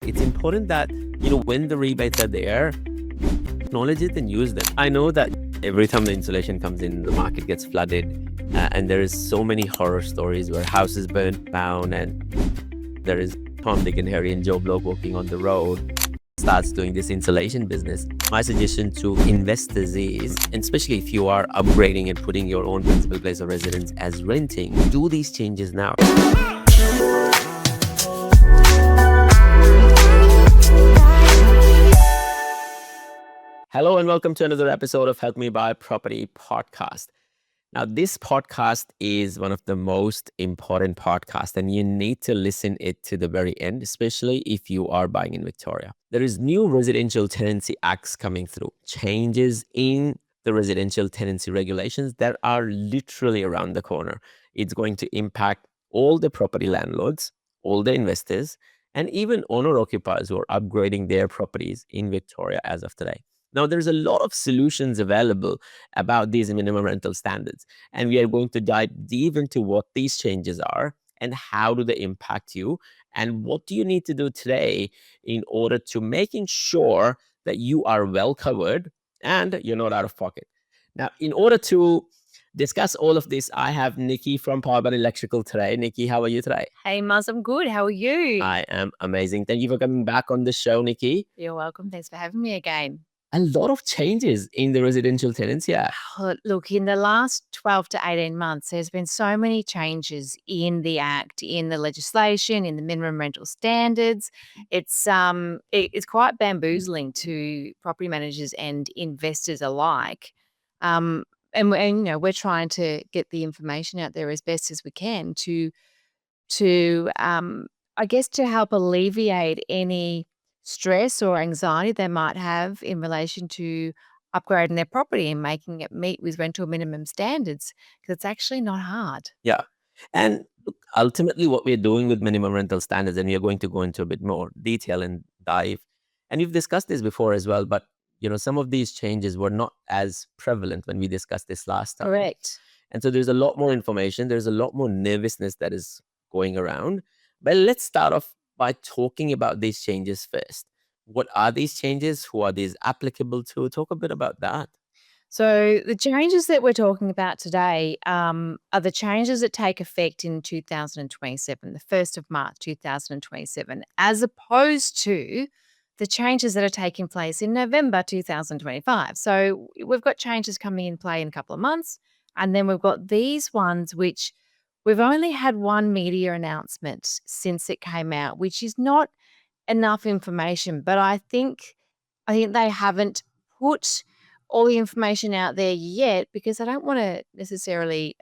It's important that, when the rebates are there, acknowledge it and use them. I know that every time the insulation comes in, the market gets flooded. And there is so many horror stories where houses burn down and there is Tom, Dick, and Harry and Joe Blow walking on the road starts doing this insulation business. My suggestion to investors is, and especially if you are upgrading and putting your own principal place of residence as renting, do these changes now. Hello and welcome to another episode of Help Me Buy Property podcast. Now, this podcast is one of the most important podcasts, and you need to listen it to the very end, especially if you are buying in Victoria. There is new residential tenancy acts coming through, changes in the residential tenancy regulations that are literally around the corner. It's going to impact all the property landlords, all the investors, and even owner-occupiers who are upgrading their properties in Victoria as of today. Now, there's a lot of solutions available about these minimum rental standards, and we are going to dive deep into what these changes are and how do they impact you, and what do you need to do today in order to making sure that you are well covered and you're not out of pocket. Now, in order to discuss all of this, I have Nicky from Powerband Electrical today. Nicky, how are you today? Hey, Muzz, I'm good. How are you? I am amazing. Thank you for coming back on the show, Nicky. You're welcome. Thanks for having me again. A lot of changes in the residential tenancy act. Look, in the last 12 to 18 months, there's been so many changes in the Act, in the legislation, in the minimum rental standards. It's quite bamboozling to property managers and investors alike. And we're trying to get the information out there as best as we can to I guess to help alleviate any stress or anxiety they might have in relation to upgrading their property and making it meet with rental minimum standards, because it's actually not hard. Yeah. And look, ultimately, what we're doing with minimum rental standards, and we are going to go into a bit more detail and dive, and we've discussed this before as well, but some of these changes were not as prevalent when we discussed this last time. Correct. And so there's a lot more information, there's a lot more nervousness that is going around. But let's start off by talking about these changes first. What are these changes? Who are these applicable to? Talk a bit about that. So the changes that we're talking about today are the changes that take effect in 2027, the 1st of March 2027, as opposed to the changes that are taking place in November 2025. So we've got changes coming in play in a couple of months, and then we've got these ones which we've only had one media announcement since it came out, which is not enough information, but I think they haven't put all the information out there yet, because I don't want to necessarily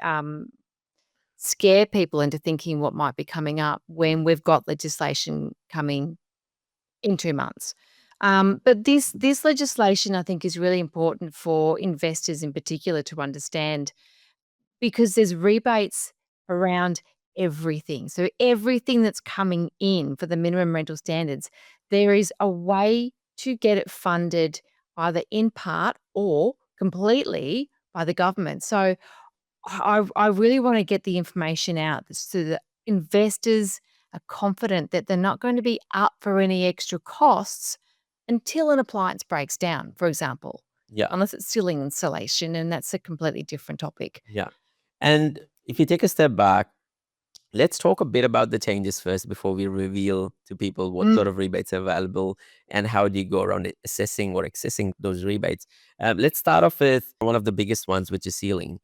scare people into thinking what might be coming up when we've got legislation coming in 2 months. But this legislation, I think, is really important for investors in particular to understand, because there's rebates around everything. So everything that's coming in for the minimum rental standards, there is a way to get it funded either in part or completely by the government. So I really want to get the information out so that investors are confident that they're not going to be up for any extra costs until an appliance breaks down, for example. Yeah. Unless it's ceiling insulation, and that's a completely different topic. Yeah. And if you take a step back, let's talk a bit about the changes first before we reveal to people what sort of rebates are available and how do you go around assessing or accessing those rebates. Let's start off with one of the biggest ones, which is ceiling,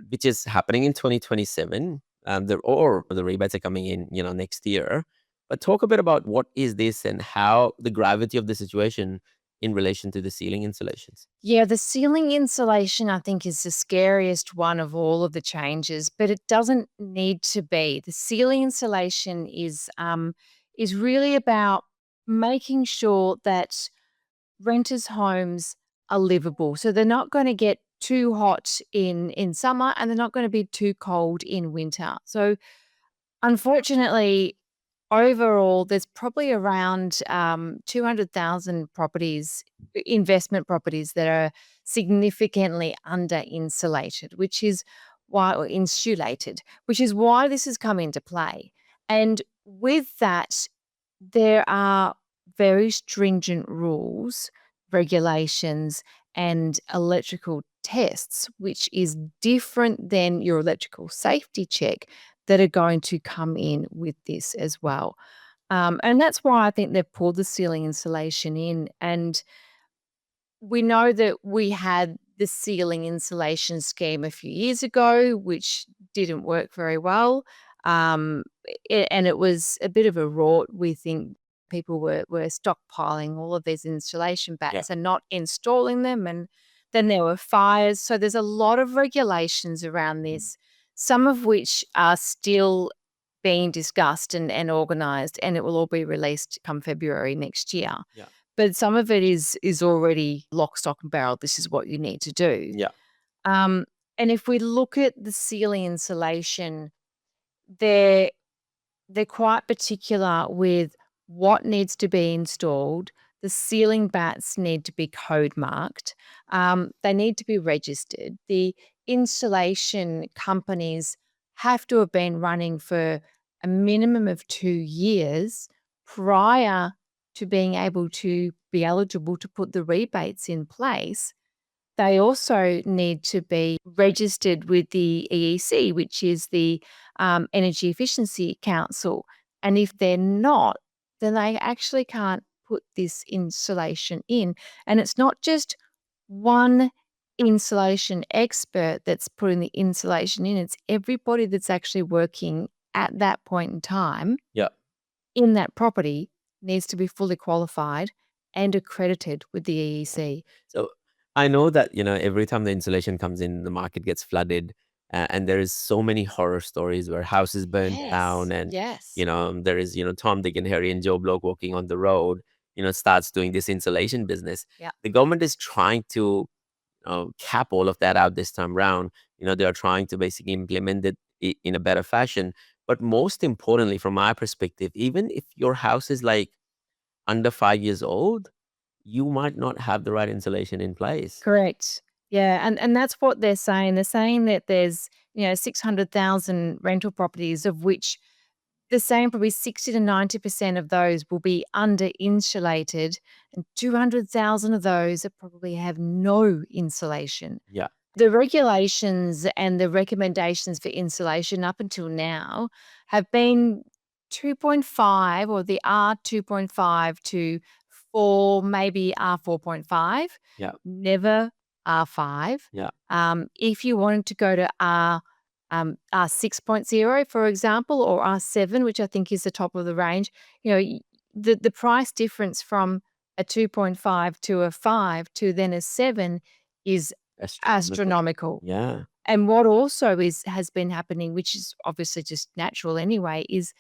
which is happening in 2027. The rebates are coming in, next year. But talk a bit about what is this and how the gravity of the situation in relation to the ceiling insulations. Yeah, the ceiling insulation, I think, is the scariest one of all of the changes, but it doesn't need to be. The ceiling insulation is really about making sure that renters' homes are livable. So they're not going to get too hot in summer, and they're not going to be too cold in winter. So unfortunately, overall, there's probably around 200,000 investment properties that are significantly under insulated, or insulated, which is why this has come into play. And with that, There are very stringent rules, regulations, and electrical tests, which is different than your electrical safety check, that are going to come in with this as well. And that's why I think they've pulled the ceiling insulation in. And we know that we had the ceiling insulation scheme a few years ago, which didn't work very well. And it was a bit of a rort. We think people were stockpiling all of these insulation Yeah. bats and not installing them. And then there were fires. So there's a lot of regulations around this, some of which are still being discussed and organised, and it will all be released come February next year. Yeah. But some of it is already lock, stock, and barrel. This is what you need to do. Yeah. Um, and if we look at the ceiling insulation, they're they're quite particular with what needs to be installed. The ceiling bats need to be code marked. They need to be registered. The insulation companies have to have been running for a minimum of 2 years prior to being able to be eligible to put the rebates in place. They also need to be registered with the EEC, which is the Energy Efficiency Council. And if they're not, then they actually can't put this insulation in. And it's not just one insulation expert that's putting the insulation in, it's everybody that's actually working at that point in time Yeah. in that property needs to be fully qualified and accredited with the EEC. So I know that, every time the insulation comes in, the market gets flooded. And there is so many horror stories where houses burnt down, Yes, and, yes. there is, Tom, Dick, and Harry and Joe Bloke walking on the road, starts doing this insulation business. Yeah. The government is trying to cap all of that out this time round. They are trying to basically implement it in a better fashion. But most importantly, from my perspective, even if your house is like under 5 years old, you might not have the right insulation in place. Correct. Yeah, and that's what they're saying. They're saying that there's, 600,000 rental properties, of which they're saying probably 60 to 90% of those will be under insulated, and 200,000 of those that probably have no insulation. Yeah. The regulations and the recommendations for insulation up until now have been 2.5, or the R2.5 to 4, maybe R4.5, Yeah. never R5. Yeah. If you wanted to go to R6.0, for example, or R7, which I think is the top of the range, the price difference from a 2.5 to a 5 to then a 7 is astronomical. Yeah. And what also has been happening, which is obviously just natural anyway, is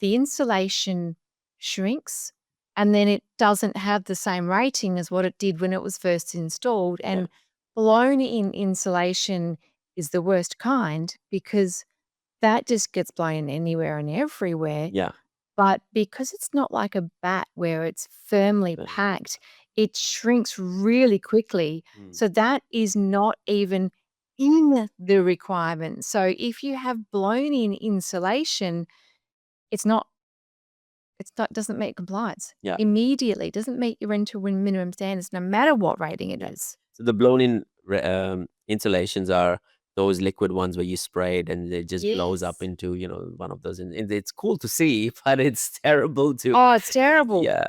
the insulation shrinks, and then it doesn't have the same rating as what it did when it was first installed. Yeah. And blown in insulation is the worst kind, because that just gets blown anywhere and everywhere. Yeah. But because it's not like a bat where it's firmly Right. packed, it shrinks really quickly. Mm. So that is not even in the requirement. So if you have blown in insulation, it's not doesn't meet compliance. Yeah. Immediately, doesn't meet your rental minimum standards, no matter what rating it Yeah. is. So the blown in insulations are those liquid ones where you spray it and it just blows up Yes. into, one of those. And it's cool to see, but it's terrible to, Oh, it's terrible. yeah,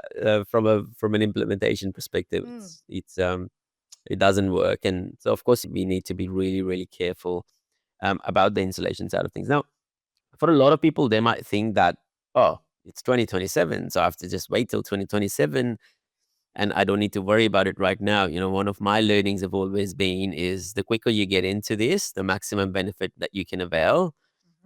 from an implementation perspective, Mm. it doesn't work. And so, of course, we need to be really, really careful about the insulation side of things. Now, for a lot of people, they might think that, oh, it's 2027, so I have to just wait till 2027 and I don't need to worry about it right now. One of my learnings have always been is the quicker you get into this, the maximum benefit that you can avail.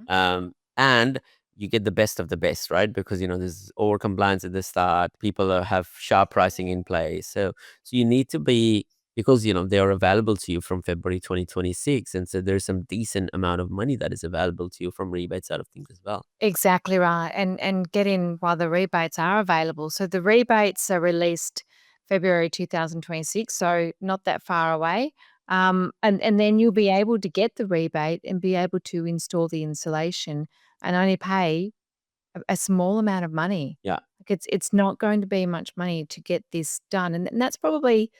Mhm. And you get the best of the best, right? Because, there's over compliance at the start. People have sharp pricing in place. So you need to be, because, they are available to you from February 2026. And so there's some decent amount of money that is available to you from rebates side of things as well. Exactly right. And get in while the rebates are available. So the rebates are released February 2026, so not that far away. And then you'll be able to get the rebate and be able to install the insulation and only pay a small amount of money. Yeah. Like it's not going to be much money to get this done, and that's probably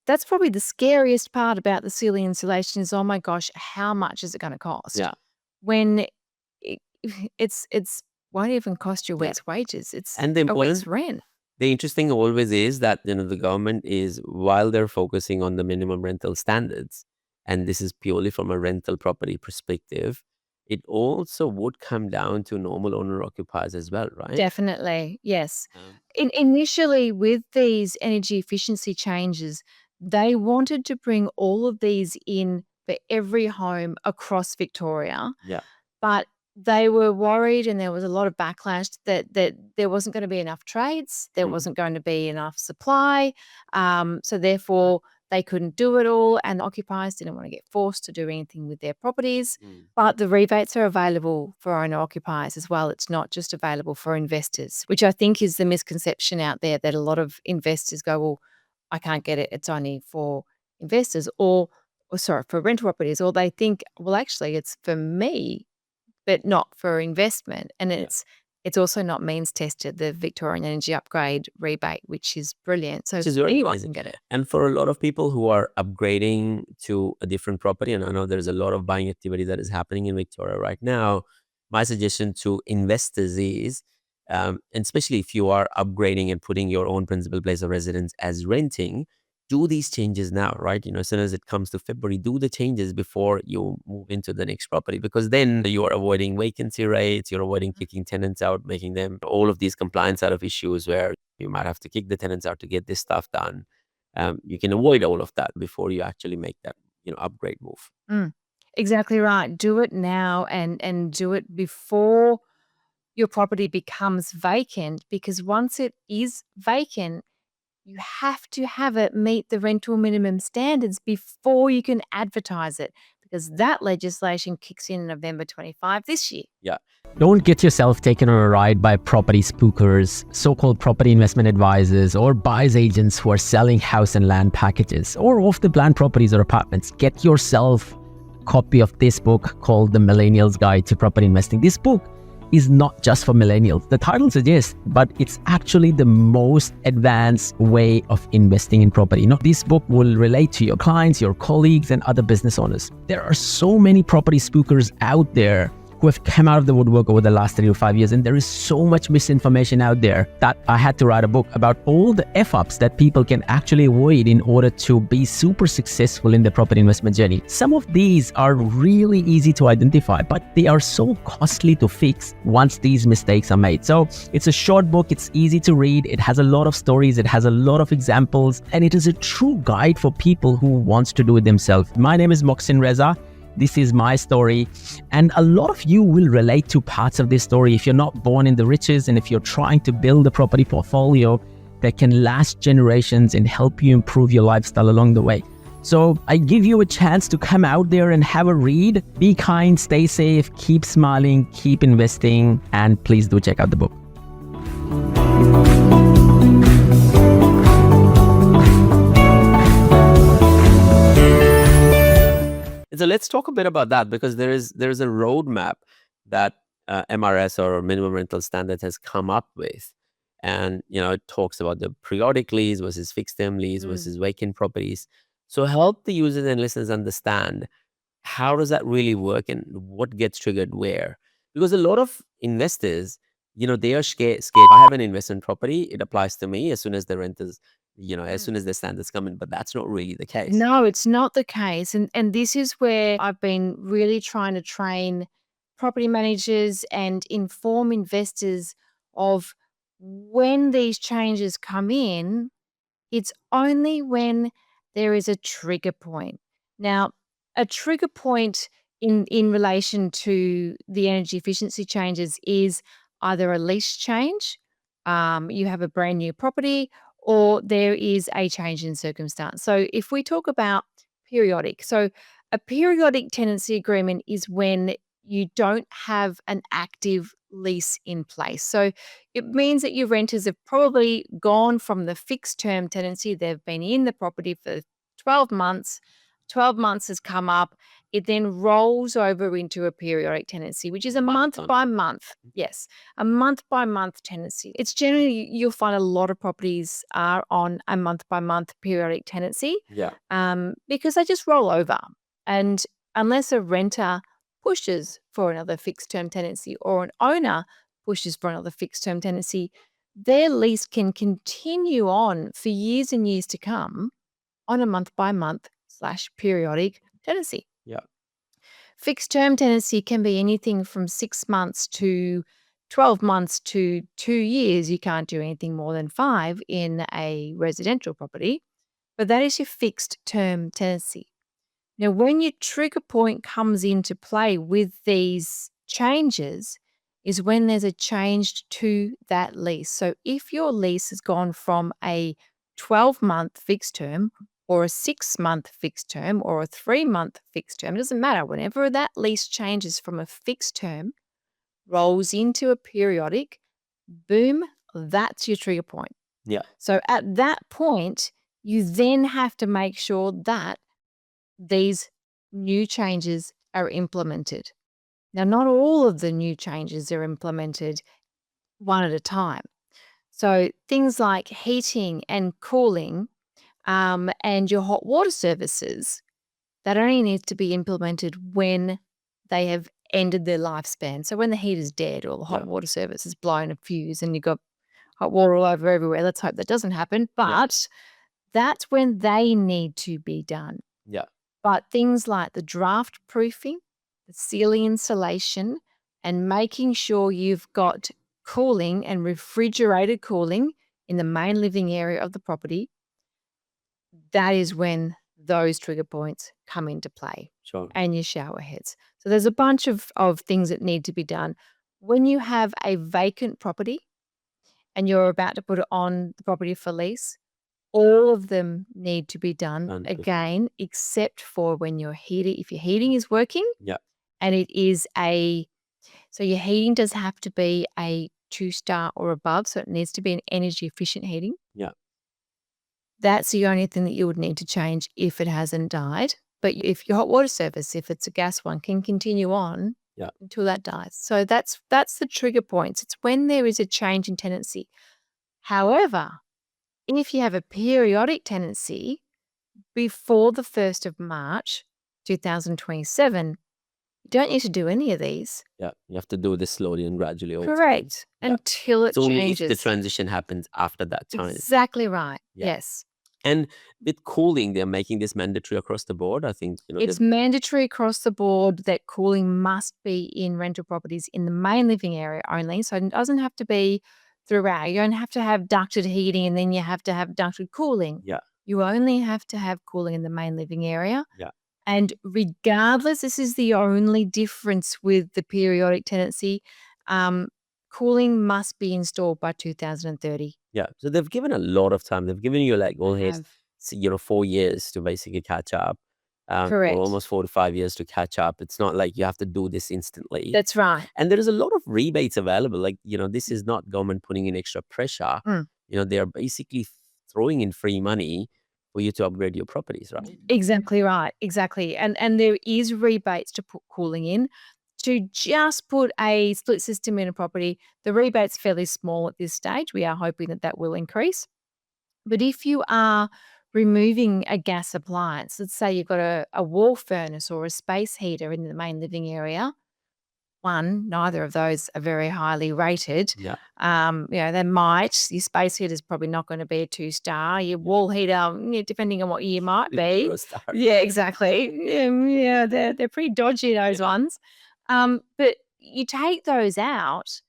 the scariest part about the ceiling insulation is, oh my gosh, how much is it going to cost? Yeah. When it, it's won't even cost you a Yeah. week's wages. It's And the a week's important, rent. the interesting always is that the government is, while they're focusing on the minimum rental standards, and this is purely from a rental property perspective, it also would come down to normal owner occupiers as well, right? Definitely, yes. Um, Initially, with these energy efficiency changes, they wanted to bring all of these in for every home across Victoria, yeah. but they were worried, and there was a lot of backlash that there wasn't going to be enough trades, there Mm. wasn't going to be enough supply, so therefore they couldn't do it all, and occupiers didn't want to get forced to do anything with their properties. Mm. But the rebates are available for owner occupiers as well. It's not just available for investors, which I think is the misconception out there, that a lot of investors go, well, I can't get it. It's only for investors, or sorry, for rental properties, or they think, well, actually, it's for me, but not for investment. And Yeah. it's also not means tested, the Victorian Energy Upgrade rebate, which is brilliant. So Which is very anyone amazing. can get it. And for a lot of people who are upgrading to a different property, and I know there's a lot of buying activity that is happening in Victoria right now, my suggestion to investors is, and especially if you are upgrading and putting your own principal place of residence as renting, do these changes now, right? As soon as it comes to February, do the changes before you move into the next property, because then you are avoiding vacancy rates, you're avoiding kicking tenants out, making them all of these compliance out of issues where you might have to kick the tenants out to get this stuff done. You can avoid all of that before you actually make that upgrade move. Mm, exactly right. Do it now, and do it before your property becomes vacant, because once it is vacant, you have to have it meet the rental minimum standards before you can advertise it, because that legislation kicks in November 25 this year. Yeah. Don't get yourself taken on a ride by property spookers, so-called property investment advisors, or buyer's agents who are selling house and land packages or off-the-plan properties or apartments. Get yourself a copy of this book called The Millennials Guide to Property Investing. This book is not just for millennials. The title suggests, but it's actually the most advanced way of investing in property. This book will relate to your clients, your colleagues, and other business owners. There are so many property spookers out there who have come out of the woodwork over the last 3 to 5 years, and there is so much misinformation out there that I had to write a book about all the F-ups that people can actually avoid in order to be super successful in the property investment journey. Some of these are really easy to identify, but they are so costly to fix once these mistakes are made. So it's a short book, it's easy to read, it has a lot of stories, it has a lot of examples, and it is a true guide for people who wants to do it themselves. My name is Moxin Reza. This is my story, and a lot of you will relate to parts of this story if you're not born in the riches, and if you're trying to build a property portfolio that can last generations and help you improve your lifestyle along the way. So I give you a chance to come out there and have a read. Be kind, stay safe, keep smiling, keep investing, and please do check out the book. So let's talk a bit about that, because there is a roadmap that MRS, or minimum rental standard, has come up with, and it talks about the periodic lease versus fixed term lease versus vacant properties. So help the users and listeners understand, how does that really work and what gets triggered where? Because a lot of investors, they are scared. I have an investment property, it applies to me as soon as the rent is, as soon as the standards come in, but that's not really the case. No, it's not the case. And this is where I've been really trying to train property managers and inform investors of, when these changes come in, it's only when there is a trigger point. Now, a trigger point in relation to the energy efficiency changes is either a lease change, you have a brand new property, or there is a change in circumstance. So if we talk about periodic, so a periodic tenancy agreement is when you don't have an active lease in place. So it means that your renters have probably gone from the fixed term tenancy, they've been in the property for 12 months. 12 months has come up, it then rolls over into a periodic tenancy, which is a month by month. Yes, a month by month tenancy. It's generally, you'll find a lot of properties are on a month by month periodic tenancy. Yeah. Because they just roll over. And unless a renter pushes for another fixed term tenancy or an owner pushes for another fixed term tenancy, their lease can continue on for years and years to come on a month by month / periodic tenancy. Yeah. Fixed term tenancy can be anything from 6 months to 12 months to 2 years. You can't do anything more than 5 in a residential property, but that is your fixed term tenancy. Now, when your trigger point comes into play with these changes is when there's a change to that lease. So if your lease has gone from a 12-month fixed term or a 6-month fixed term or a 3-month fixed term, it doesn't matter. Whenever that lease changes from a fixed term, rolls into a periodic, boom, that's your trigger point. Yeah. So at that point, you then have to make sure that these new changes are implemented. Now, not all of the new changes are implemented one at a time. So things like heating and cooling and your hot water services, that only needs to be implemented when they have ended their lifespan. So when the heat is dead or the hot water service has blown a fuse and you've got hot water all over everywhere, let's hope that doesn't happen. But that's when they need to be done. Yeah. But things like the draft proofing, the ceiling insulation, and making sure you've got cooling and refrigerated cooling in the main living area of the property, that is when those trigger points come into play. Sure. And your shower heads. So there's a bunch of things that need to be done. When you have a vacant property and you're about to put it on the property for lease, all of them need to be done again, except for when your heating, if your heating is working, and it is so your heating does have to be a 2-star or above, so it needs to be an energy efficient heating. Yeah. That's the only thing that you would need to change if it hasn't died. But if your hot water service, if it's a gas one, can continue on until that dies. So that's the trigger points. It's when there is a change in tenancy. However, if you have a periodic tenancy before the 1st of March 2027, you don't need to do any of these. Yeah, you have to do this slowly and gradually. Correct. Until it so only changes. if the transition happens after that time. Exactly right. Yes. And with cooling, they're making this mandatory across the board. I think it's mandatory across the board that cooling must be in rental properties in the main living area only. So it doesn't have to be throughout. You don't have to have ducted heating and then you have to have ducted cooling. Yeah. You only have to have cooling in the main living area. Yeah. And regardless, this is the only difference with the periodic tenancy, cooling must be installed by 2030. Yeah. So they've given a lot of time. They've given you like 4 years to basically catch up. Correct. Or almost 4 to 5 years to catch up. It's not like you have to do this instantly. That's right. And there is a lot of rebates available. Like, this is not government putting in extra pressure. They are basically throwing in free money for you to upgrade your properties, right? Exactly right. Exactly. And there is rebates to put cooling in. To just put a split system in a property, the rebate's fairly small at this stage. We are hoping that will increase. But if you are removing a gas appliance, let's say you've got a wall furnace or a space heater in the main living area, neither of those are very highly rated. Yeah. Your space heater is probably not going to be a 2-star. Your wall heater, depending on what year might be. Yeah, exactly. Yeah, they're pretty dodgy, those ones. But you take those out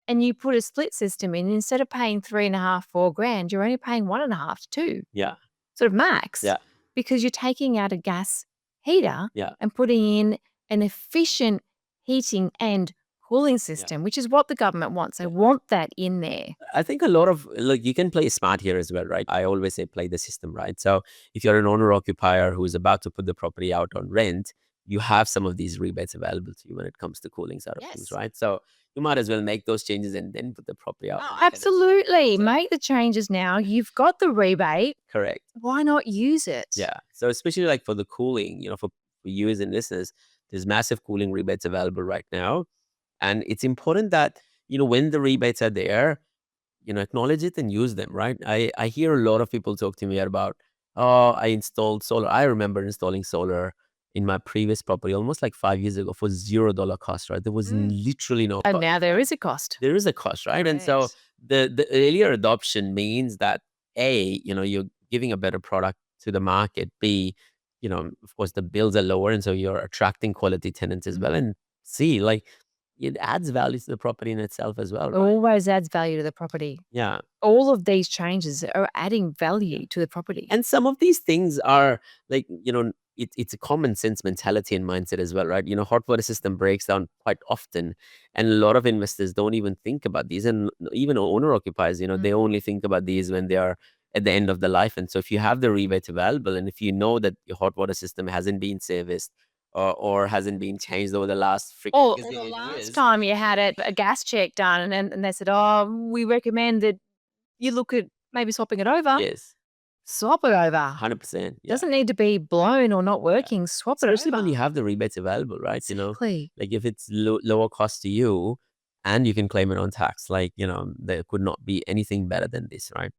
and you put a split system in, instead of paying $3,500, $4,000, you're only paying $1,500 to $2,000. Yeah. Sort of max. Yeah. Because you're taking out a gas heater and putting in an efficient heating and cooling system, which is what the government wants. They want that in there. I think a lot of, you can play smart here as well, right? I always say play the system, right? So if you're an owner-occupier who's about to put the property out on rent, you have some of these rebates available to you when it comes to cooling side of things, right? So you might as well make those changes and then put the property out. Oh, absolutely. Make the changes now. You've got the rebate. Correct. Why not use it? Yeah. So especially like for the cooling, for you as in listeners, there's massive cooling rebates available right now. And it's important that, when the rebates are there, acknowledge it and use them, right? I hear a lot of people talk to me about, oh, I installed solar. I remember installing solar in my previous property almost like 5 years ago for $0 cost, right? There was literally no And cost. now there is a cost. There is a cost, right? And so Correct. the earlier adoption means that A, you're giving a better product to the market. B, of course the bills are lower, and so you're attracting quality tenants as well. And C, like, it adds value to the property in itself as well, It right? always adds value to the property. Yeah. All of these changes are adding value to the property. And some of these things are like, it's a common sense mentality and mindset as well, right? Hot water system breaks down quite often, and a lot of investors don't even think about these, and even owner occupiers, they only think about these when they are at the end of the life. And so if you have the rebate available, and if you know that your hot water system hasn't been serviced or hasn't been changed over the last Or freaking the gazillion last years. time you had a gas check done and they said, oh, we recommend that you look at maybe swapping it over. Yes, Swap it over. 100%. Yeah. Doesn't need to be blown or not working. Swap it Especially when over. you have the rebates available, right? Exactly. Like if it's lower cost to you and you can claim it on tax, like, there could not be anything better than this, right?